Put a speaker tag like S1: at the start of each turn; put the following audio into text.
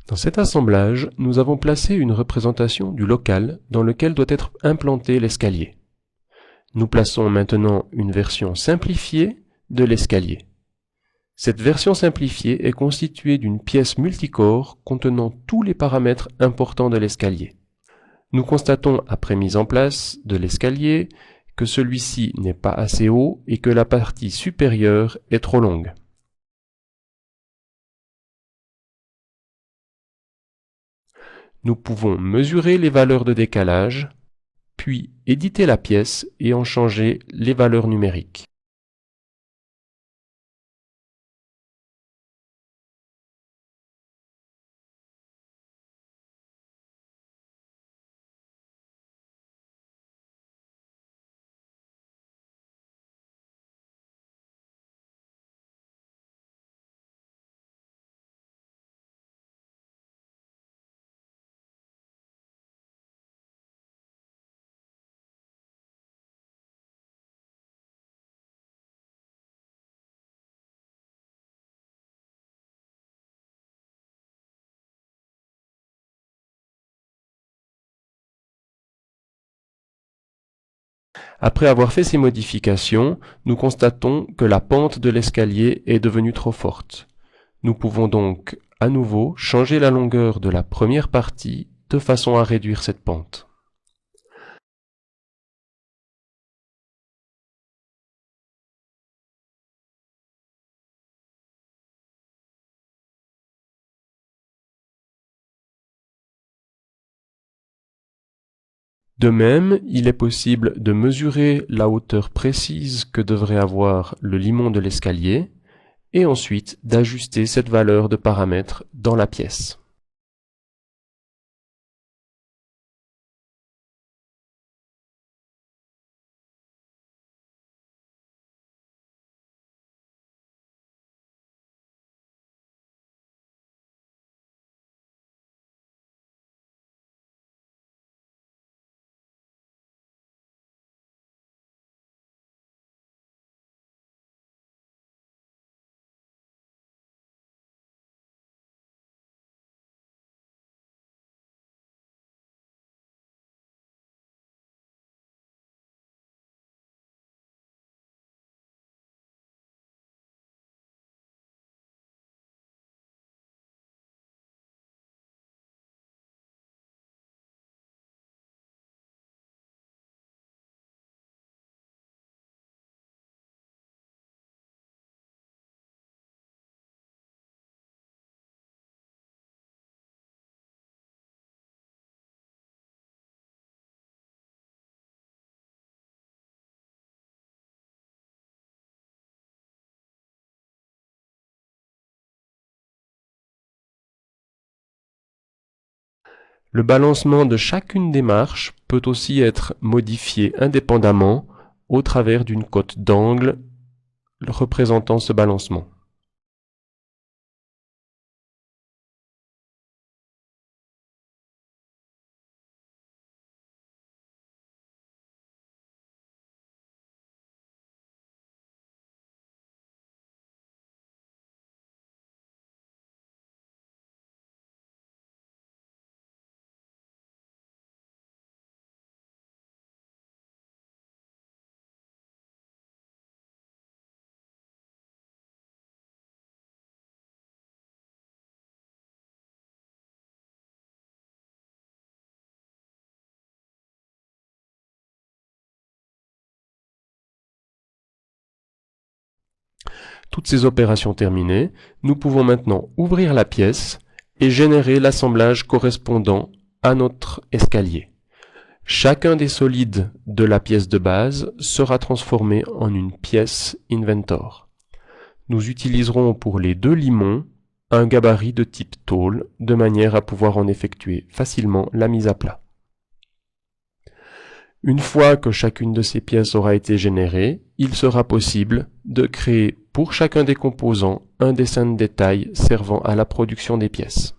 S1: Dans cet assemblage, nous avons placé une représentation du local dans lequel doit être implanté l'escalier. Nous plaçons maintenant une version simplifiée de l'escalier. Cette version simplifiée est constituée d'une pièce multicore contenant tous les paramètres importants de l'escalier. Nous constatons, après mise en place de l'escalier, que celui-ci n'est pas assez haut et que la partie supérieure est trop longue. Nous pouvons mesurer les valeurs de décalage, puis éditer la pièce et en changer les valeurs numériques. Après avoir fait ces modifications, nous constatons que la pente de l'escalier est devenue trop forte. Nous pouvons donc à nouveau changer la longueur de la première partie de façon à réduire cette pente. De même, il est possible de mesurer la hauteur précise que devrait avoir le limon de l'escalier et ensuite d'ajuster cette valeur de paramètre dans la pièce. Le balancement de chacune des marches peut aussi être modifié indépendamment au travers d'une cote d'angle représentant ce balancement. Toutes ces opérations terminées, nous pouvons maintenant ouvrir la pièce et générer l'assemblage correspondant à notre escalier. Chacun des solides de la pièce de base sera transformé en une pièce Inventor. Nous utiliserons pour les deux limons un gabarit de type tôle, de manière à pouvoir en effectuer facilement la mise à plat. Une fois que chacune de ces pièces aura été générée, il sera possible de créer pour chacun des composants un dessin de détail servant à la production des pièces.